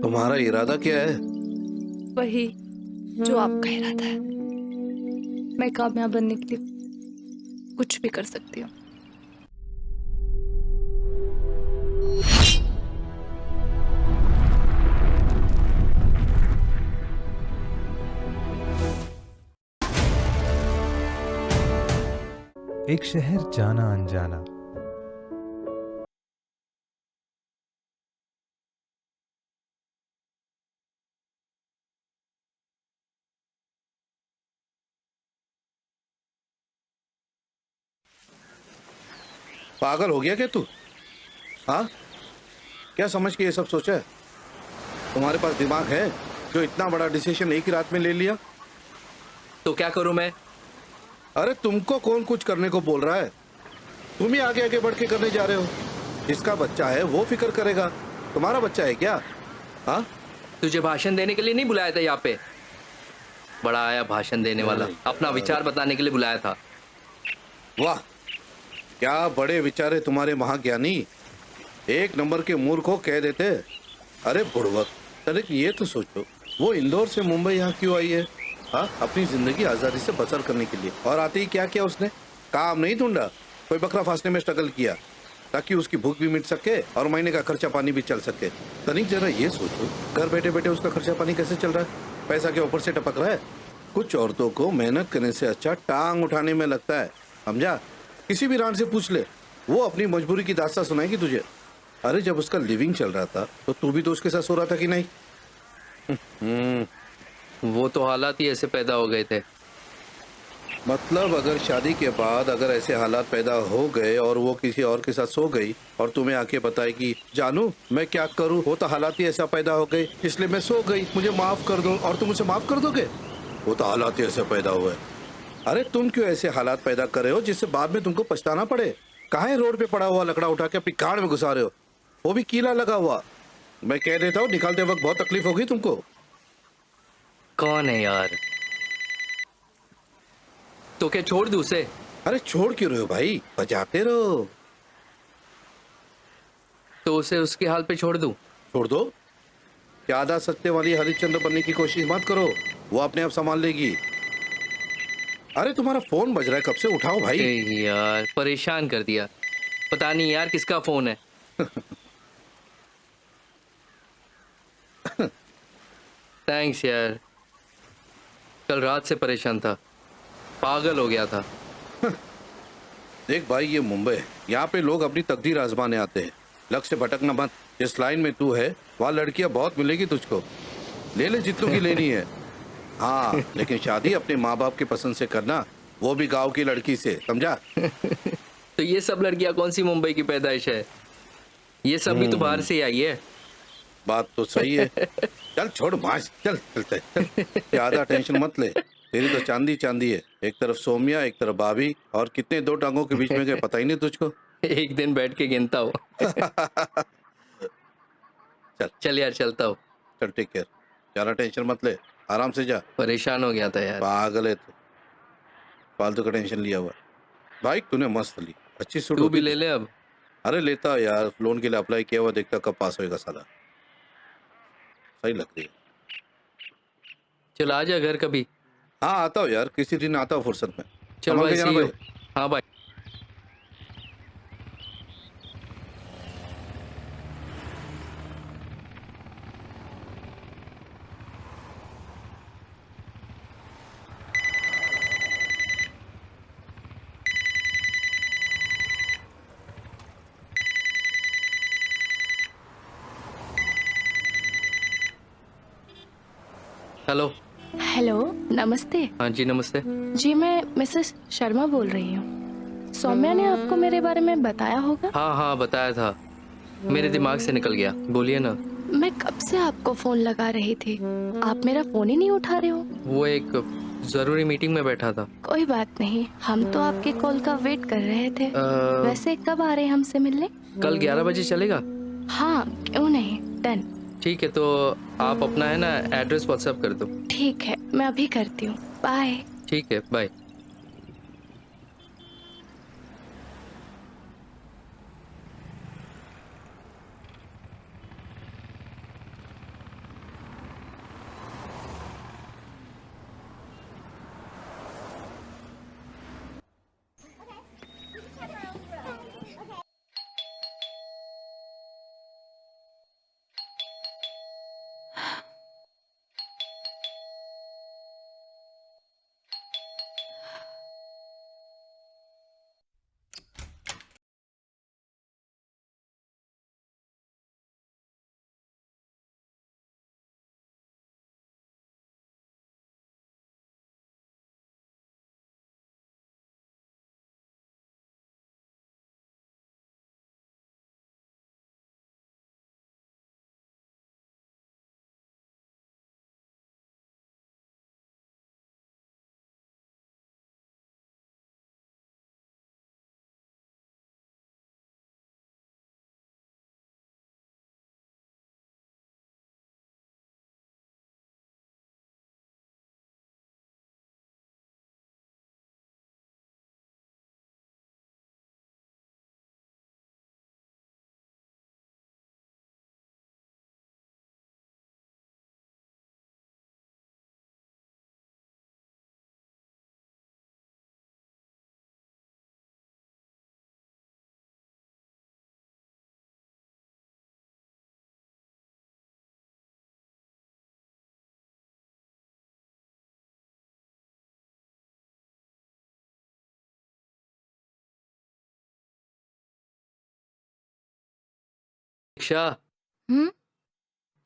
तुम्हारा इरादा क्या है? वही जो आपका इरादा है। मैं कामयाब बनने के लिए कुछ भी कर सकती हूँ। एक शहर जाना अनजाना। पागल हो गया क्या तू? हाँ, क्या समझ के ये सब सोचा है? तुम्हारे पास दिमाग है जो इतना बड़ा डिसीजन एक ही रात में ले लिया? तो क्या करूं मैं? अरे तुमको कौन कुछ करने को बोल रहा है? तुम ही आगे आगे बढ़ के करने जा रहे हो। जिसका बच्चा है वो फिक्र करेगा, तुम्हारा बच्चा है क्या? हाँ, तुझे भाषण देने के लिए नहीं बुलाया था यहाँ पे। बड़ा आया भाषण देने वाला, अपना विचार बताने के लिए बुलाया था। वाह, क्या बड़े विचार है तुम्हारे महाज्ञानी। एक नंबर के मूर्ख को कह देते। अरे बुड़वक, अरे ये तो सोचो, वो इंदौर से मुंबई यहाँ क्यों आई है? हाँ, अपनी जिंदगी आजादी से बसर करने के लिए। और आते ही क्या किया उसने? काम नहीं ढूंढा, कोई बकरा फांसने में स्ट्रगल किया ताकि उसकी भूख भी मिट सके और महीने का खर्चा पानी भी चल सके। तनिक जरा ये सोचो, घर बैठे बैठे उसका खर्चा पानी कैसे चल रहा है? पैसा के ऊपर से टपक रहा है। कुछ औरतों को मेहनत करने से अच्छा टांग उठाने में लगता है, समझा? किसी भी रान से पूछ ले, वो अपनी मजबूरी की दास्तां सुनाएगी तुझे। अरे जब उसका लिविंग चल रहा था तो तू भी तो उसके साथ सो रहा था कि नहीं? वो तो हालात ही ऐसे पैदा हो गए थे। मतलब अगर शादी के बाद अगर ऐसे हालात पैदा हो गए और वो किसी और के साथ सो गई और तुम्हें आके बताए कि जानू मैं क्या करूं, वो तो हालात ही ऐसा पैदा हो गए इसलिए मैं सो गई, मुझे माफ कर दो, और तुम उसे माफ कर दोगे? वो तो हालात ही ऐसे पैदा हुए। अरे तुम क्यों ऐसे हालात पैदा कर रहे हो जिससे बाद में तुमको पछताना पड़े? काहे रोड पे पड़ा हुआ लकड़ा उठा के अपनी कान में घुसा रहे हो, वो भी कीला लगा हुआ? मैं कह देता हूँ निकालते वक्त बहुत तकलीफ होगी तुमको। कौन है यार? तो क्या छोड़ दूं उसे? अरे छोड़ क्यों रहे हो भाई, बजाते रहो। तो उसे उसके हाल पे छोड़ दूं? छोड़ दो क्या? आधा सत्य वाली हरिश्चंद्र बनने की कोशिश मत करो, वो अपने आप संभाल लेगी। अरे तुम्हारा फोन बज रहा है, कब से? उठाओ भाई। यार परेशान कर दिया। पता नहीं यार किसका फोन है। थैंक्स यार, कल रात से परेशान था, पागल हो गया था। देख भाई, ये मुंबई है, यहाँ पे लोग अपनी तकदीर आजमाने आते हैं। लक्ष्य से भटकना मत। जिस लाइन में तू है वहाँ लड़कियां बहुत मिलेगी तुझको, ले ले जितनों की लेनी है। हाँ, लेकिन शादी अपने माँ बाप की पसंद से करना, वो भी गांव की लड़की से, समझा? तो ये सब लड़कियां कौन सी मुंबई की पैदाइश है? ये सब भी तो बाहर से ही आई है। बात तो सही है। चल छोड़ मास, चल चलते चल। ज्यादा टेंशन मत ले, तेरी तो चांदी चांदी है। एक तरफ सोमिया, एक तरफ भाभी, और कितने दो टांगों के बीच में गए पता ही नहीं तुझको। एक दिन बैठ के गिनता हूँ। चल चल यार, चलता हूँ। चल, टेक केयर। ज्यादा टेंशन मत ले, आराम से जा। परेशान हो गया था यार। पागल है तू, फालतू का टेंशन लिया हुआ। बाइक तूने मस्त ली, अच्छी सूट तू भी होती ले तुझ- ले अब। अरे लेता यार, लोन के लिए अप्लाई किया हुआ, देखता कब पास होएगा साला। सही लग रही है। चल आ जा घर कभी। हाँ आता हूँ यार, किसी दिन आता हूँ फुर्सत में। चल संभल भाई, के जाना सी यू। भाई। हाँ भाई। हेलो। हेलो, नमस्ते। हाँ जी नमस्ते। जी मैं मिसेस शर्मा बोल रही हूँ। सौम्या ने आपको मेरे बारे में बताया होगा। हाँ हाँ बताया था, मेरे दिमाग से निकल गया। बोलिए ना। मैं कब से आपको फोन लगा रही थी, आप मेरा फोन ही नहीं उठा रहे हो। वो एक जरूरी मीटिंग में बैठा था। कोई बात नहीं, हम तो आपके कॉल का वेट कर रहे थे। वैसे कब आ रहे हैं हमसे मिलने? कल 11 बजे चलेगा? हाँ क्यों नहीं, डन। ठीक है, तो आप अपना है ना एड्रेस व्हाट्सएप कर दो। ठीक है, मैं अभी करती हूँ। बाय। ठीक है, bye. Diksha, Hmm?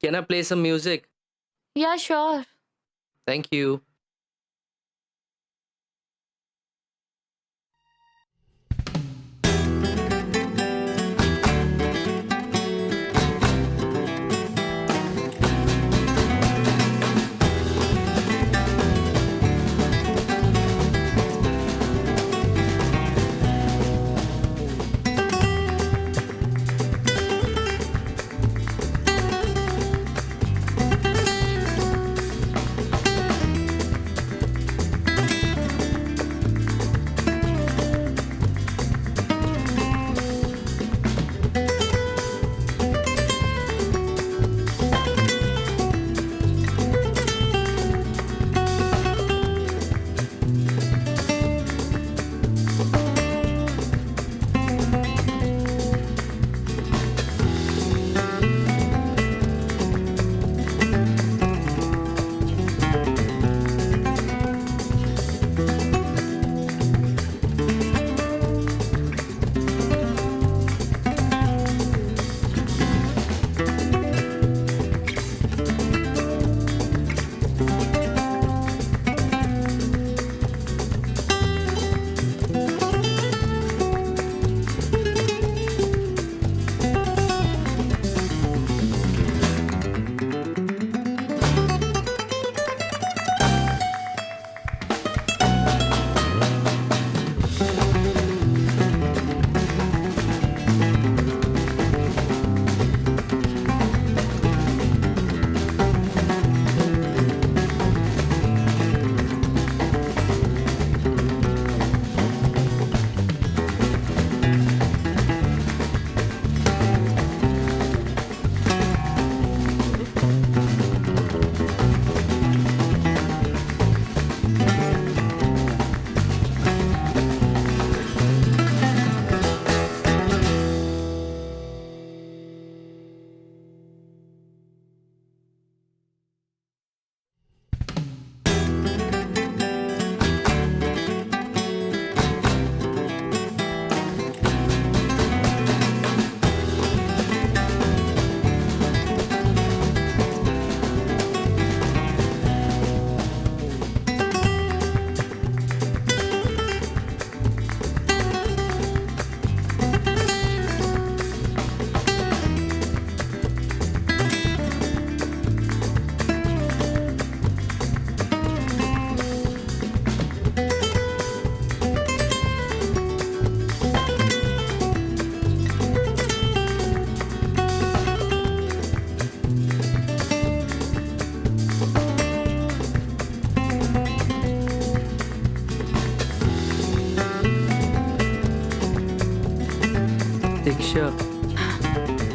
can I play some music? Yeah, sure. Thank you. Diksha,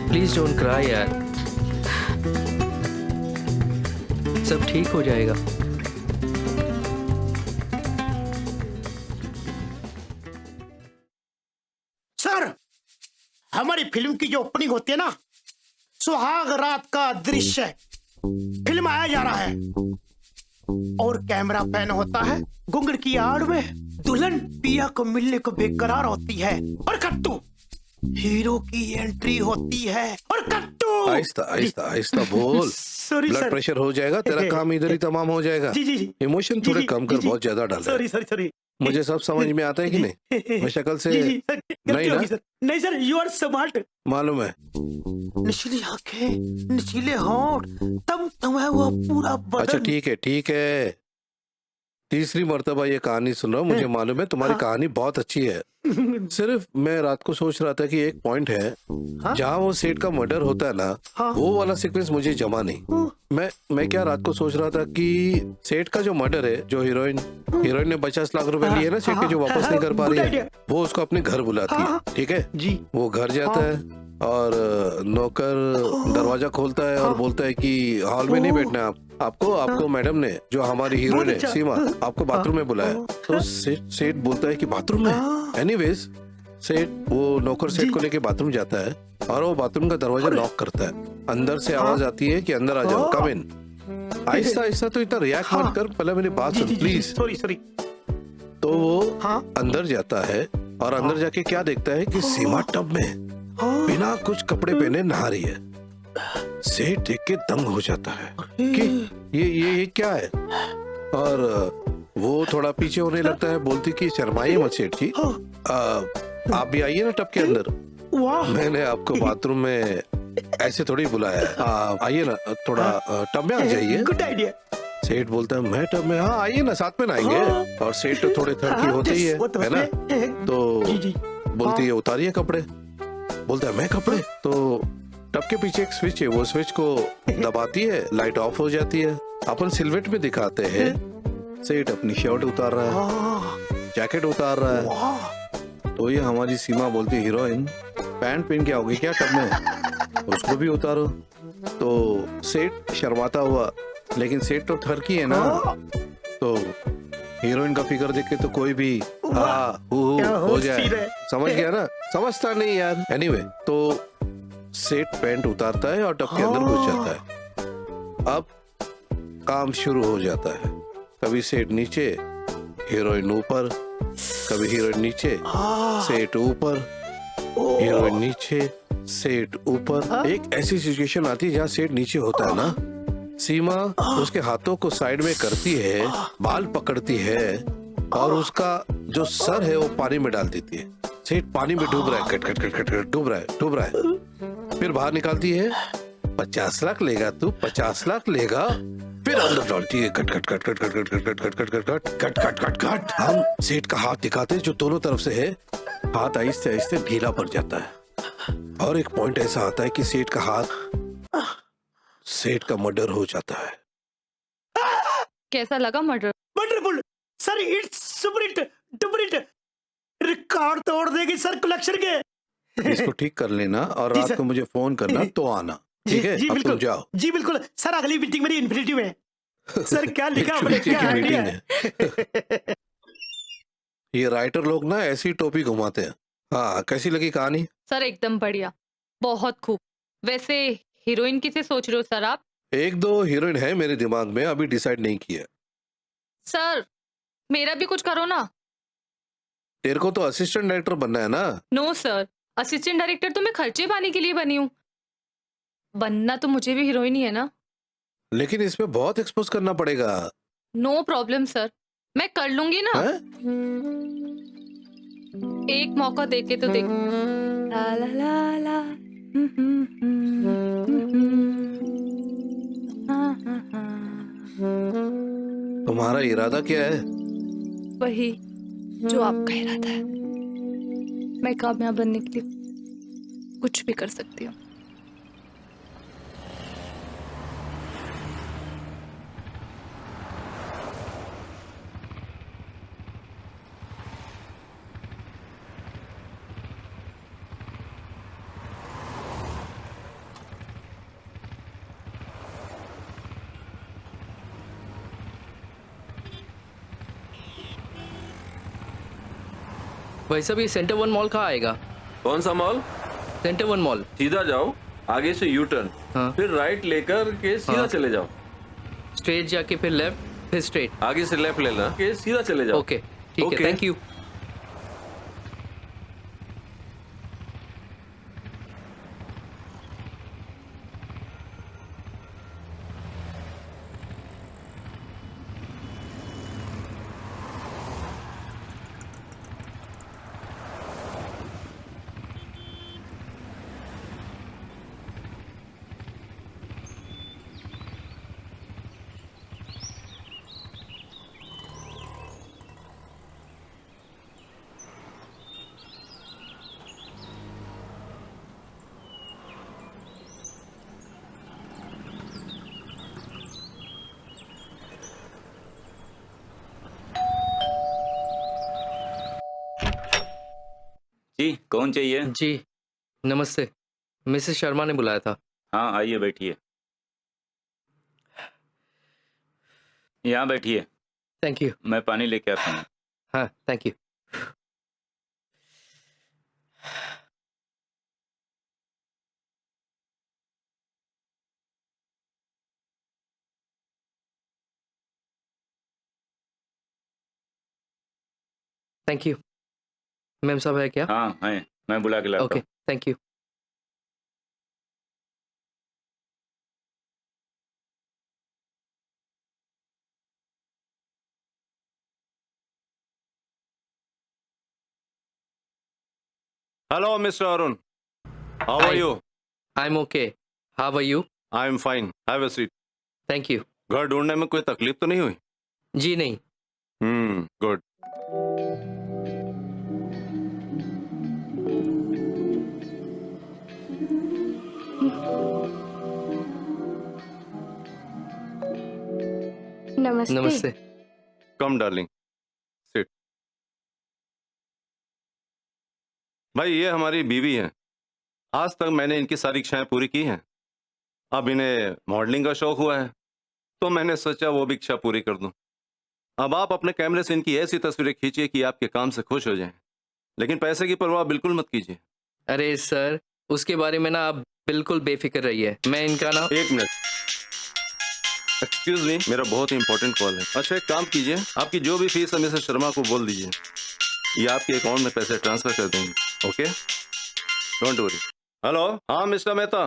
please don't cry यार. सब ठीक हो जाएगा. सर, हमारी फिल्म की जो ओपनिंग होती है ना, सुहाग रात का दृश्य फिल्म आया जा रहा है और कैमरा पैन होता है घुंघट की आड़ में दुल्हन पिया को मिलने को बेकरार होती है और कट्टू हीरो की एंट्री होती है और कट्टू आहिस्ता आहिस्ता आहिस्ता बोल. Sorry blood sir. प्रेशर हो जाएगा, तेरा काम इधर ही तमाम हो जाएगा. जी जी जी. इमोशन जी, थोड़े जी, कम कर, जी, जी. बहुत ज्यादा डाल रहा है. Sorry sorry sorry. मुझे सब समझ में आता है कि नहीं? मैं शक्ल से जी जी सर, नहीं गलती ना? होगी सर. नहीं सर, यू आर स्मार्ट. मालूम है. नशीली आंखें, नशीले होंठ, तम तमाया हुआ पूरा बदन. अच्छा ठीक है. तीसरी मर्तबा ये कहानी सुन रहा हूँ. मुझे मालूम है तुम्हारी हाँ. कहानी बहुत अच्छी है. सिर्फ मैं रात को सोच रहा था कि एक पॉइंट है हाँ? जहाँ वो सेठ का मर्डर होता है ना, हाँ. वो वाला सीक्वेंस मुझे जमा नहीं. मैं क्या रात को सोच रहा था कि सेठ का जो मर्डर है, जो हीरोइन ने 50 लाख रुपए लिए ना सेठ के, जो वापस नहीं कर पा रही है, वो उसको अपने घर बुलाती है. ठीक है, जी. वो घर जाता है और नौकर दरवाजा खोलता है और बोलता है कि हॉल में नहीं बैठना है आपको मैडम ने, जो हमारी हीरोइन है सीमा, आपको बाथरूम में बुलाया. तो सेठ बोलता है कि बाथरूम में. एनीवेज सेठ, वो नौकर सेठ को लेके बाथरूम जाता है और वो बाथरूम का दरवाजा लॉक करता है. अंदर से आवाज आती है कि अंदर आ जाओ, कम इन. आहिस्ता आहिस्ता तो इतना रिएक्ट मत कर, पहले मेरी बात सुन प्लीज. सॉरी. तो वो अंदर जाता है और अंदर जाके क्या देखता है कि सीमा टब में बिना कुछ कपड़े पहने नहा रही है। सेठ देख के दंग हो जाता है कि ये क्या है। और वो थोड़ा पीछे होने लगता है, बोलती कि शर्माइए मत सेठ जी, आप भी आइए ना टब के अंदर। वाह, मैंने आपको बाथरूम में ऐसे थोड़ी बुलाया है, आइए ना थोड़ा टब में आ जाइए। Good idea. सेठ बोलता है मैं टब में, हाँ आइए ना साथ में नहाएंगे। और सेठ तो थोड़े थड़की होते ही है ना, तो जी। बोलती है उतारिए कपड़े। बोलता है मैं कपड़े? तो टब के पीछे एक स्विच है, वो स्विच को दबाती है, लाइट ऑफ हो जाती है। अपन सिलवेट में दिखाते हैं सेठ अपनी शर्ट उतार रहा है, जैकेट उतार रहा है। तो ये हमारी सीमा बोलती है हीरोइन पैंट पहन के आओगी क्या टब में, उसको भी उतारो। तो सेठ शर्माता हुआ, लेकिन सेठ तो ठरकी है ना, तो हीरोइन का फिगर देख के तो कोई भी हो जाए। समझ गया ना? समझता नहीं यार। एनीवे, तो सेठ पैंट उतारता है और टब के अंदर घुस जाता है। अब काम शुरू हो जाता है। कभी सेठ नीचे, हीरोइन ऊपर, कभी हीरोइन नीचे, सेठ ऊपर, हीरोइन नीचे, सेठ ऊपर। एक ऐसी सिचुएशन आती है जहाँ सेठ नीचे होता है ना, सीमा उसके हाथों को साइड में करती है, बाल पकड़ती है और उसका जो सर है वो पानी में डाल देती है। सेठ पानी में डूब रहा है, cut cut cut cut cut डूब रहा है। फिर बाहर निकालती है, 50 लाख लेगा तू, 50 लाख लेगा। फिर अंदर डालती है, cut cut cut cut cut cut cut cut cut cut cut cut cut cut cut. हम सेठ का हाथ दिखाते हैं जो दोनों तरफ से है, हाथ आहिस्ते आहिस्ते ढीला पड़ जाता है और एक पॉइंट ऐसा आता है कि सेठ का हाथ, सेठ का मर्डर हो जाता है। कैसा लगा murder? Wonderful sir, it's super hit, duper hit, record तोड़ देगी सर कलेक्शन के। इसको ठीक कर लेना और जी रात सर। को मुझे फोन करना तो आना, ठीक है? जी अब तुम बिल्कुल, जाओ। जी बिल्कुल सर, अगली मीटिंग मेरी इन्फिनिटी में है। सर क्या लिखा आपने, Infinity क्या की आइडिया मीटिंग है? ये राइटर लोग ना ऐसी टोपी घुमाते हैं। हाँ, कैसी लगी कहानी? सर एकदम बढ़िया, बहुत खूब। वैसे हीरोइन किसे सोच रहे हो सर आप? एक दो हीरोइन है मेरे दिमाग में, अभी डिसाइड नहीं किया। सर मेरा भी कुछ करो ना। तेरे को तो असिस्टेंट डायरेक्टर बनना है ना? नो सर, असिस्टेंट डायरेक्टर तो मैं खर्चे पाने के लिए बनी हूँ। बनना तो मुझे भी हीरोइन ही है ना। लेकिन इसमें बहुत एक्सपोज करना पड़ेगा। नो प्रॉब्लम सर, मैं कर लूंगी ना। हैं? एक मौका देके तो देख। ला ला ला ला। हाँ, हाँ, हाँ। तुम्हारा इरादा क्या है? वही जो आपका इरादा है। मैं कामयाब बनने के लिए कुछ भी कर सकती हूँ। भाई साहब, ये सेंटर वन मॉल कहाँ आएगा? कौन सा मॉल? Centre one mall. सीधा जाओ, आगे से यू टर्न, हाँ। फिर राइट लेकर के सीधा हाँ। चले जाओ। स्ट्रेट जाके फिर लेफ्ट, फिर स्ट्रेट। आगे से लेफ्ट लेना, के सीधा चले जाओ। ओके ठीक है, ओके। Thank you. जी कौन चाहिए? जी नमस्ते, मिसेस शर्मा ने बुलाया था। हाँ आइए बैठिए, यहाँ बैठिए, थैंक यू। मैं पानी लेके आता हूँ। हाँ thank you. Thank you. Ma'am साहब है क्या? हाँ है, मैं बुला के लाता ओके हूँ। Thank you. Hello, Mr. Arun. How are Hi. you? I'm okay. How are you? I'm fine. Have a seat. Thank you. घर ढूंढने में कोई तकलीफ तो नहीं हुई? जी नहीं. गुड. नमस्ते। नमस्ते. Come darling. सिट. भाई ये हमारी बीवी है. आज तक मैंने इनकी सारी इच्छाएं पूरी की हैं. अब इन्हें मॉडलिंग का शौक हुआ है, तो मैंने सोचा वो भी इच्छा पूरी कर दूं. अब आप अपने कैमरे से इनकी ऐसी तस्वीरें खींचिए कि आपके काम से खुश हो जाएं. लेकिन पैसे की परवाह बिल्कुल मत कीजिए. अरे सर, उसके बारे में ना आप बिल्कुल बेफिक्र रहिए. मैं इनका ना. एक मिनट. एक्सक्यूज मी, मेरा बहुत ही इंपॉर्टेंट कॉल है. अच्छा एक काम कीजिए, आपकी जो भी फीस है मिसेस शर्मा को बोल दीजिए. ये आपके अकाउंट में पैसे ट्रांसफर कर देंगे. Okay, don't worry. हेलो. हाँ मिस्टर मेहता.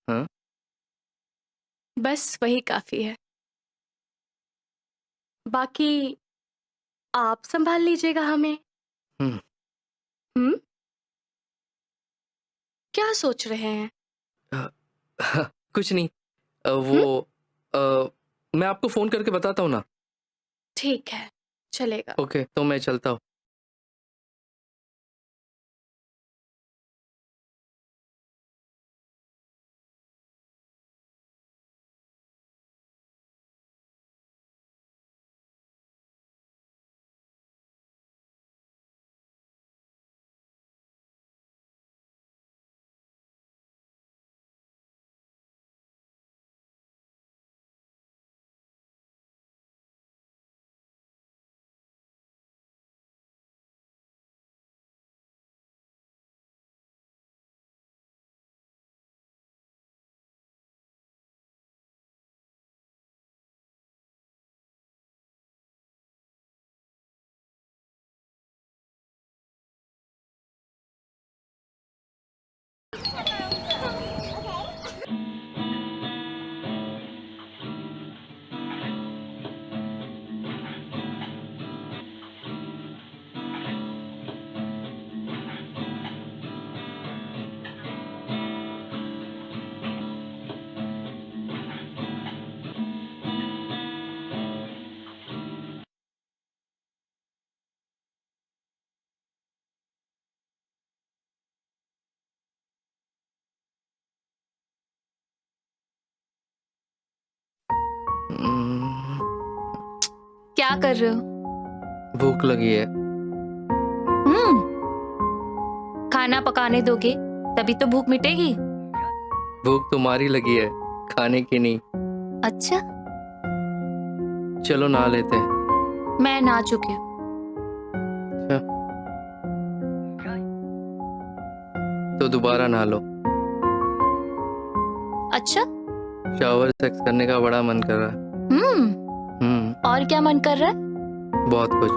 हाँ. बस वही काफी है, बाकी आप संभाल लीजिएगा हमें। हम्म. हम्म, क्या सोच रहे हैं? कुछ नहीं. वो मैं आपको फोन करके बताता हूँ ना. ठीक है, चलेगा। ओके, तो मैं चलता हूँ. क्या कर रहे हो? भूख लगी है. खाना पकाने दोगे तभी तो भूख मिटेगी। भूख तुम्हारी लगी है, खाने की नहीं. अच्छा, चलो नहा लेते हैं. मैं नहा चुकी हूँ। तो दोबारा नहा लो. अच्छा। शावर सेक्स करने का बड़ा मन कर रहा है. और क्या मन कर रहा है? बहुत कुछ.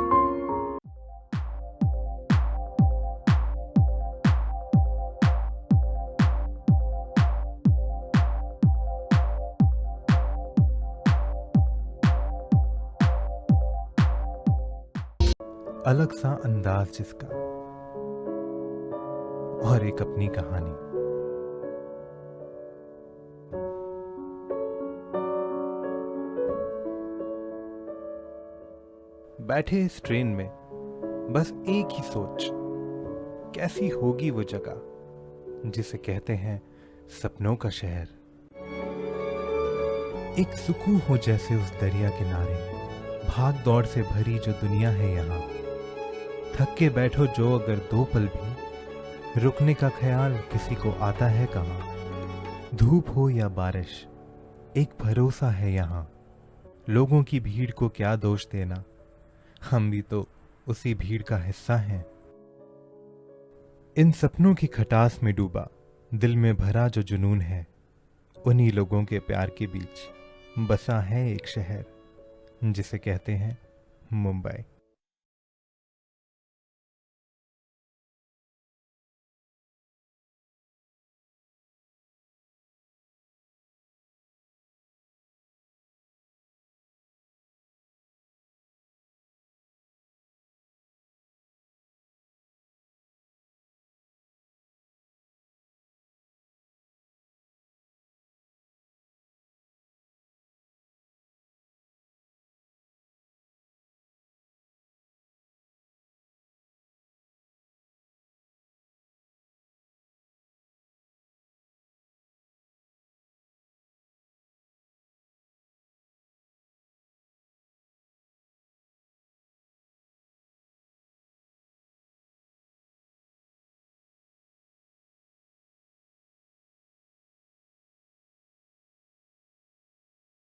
अलग सा अंदाज जिसका, और एक अपनी कहानी। बैठे इस ट्रेन में बस एक ही सोच, कैसी होगी वो जगह जिसे कहते हैं सपनों का शहर। एक सुकून हो जैसे उस दरिया किनारे, भाग दौड़ से भरी जो दुनिया है यहाँ। थक के बैठो जो अगर 2 पल भी, रुकने का ख्याल किसी को आता है कहाँ। धूप हो या बारिश, एक भरोसा है यहाँ। लोगों की भीड़ को क्या दोष देना, हम भी तो उसी भीड़ का हिस्सा हैं। इन सपनों की खटास में डूबा दिल में भरा जो जुनून है, उन्हीं लोगों के प्यार के बीच बसा है एक शहर जिसे कहते हैं मुंबई।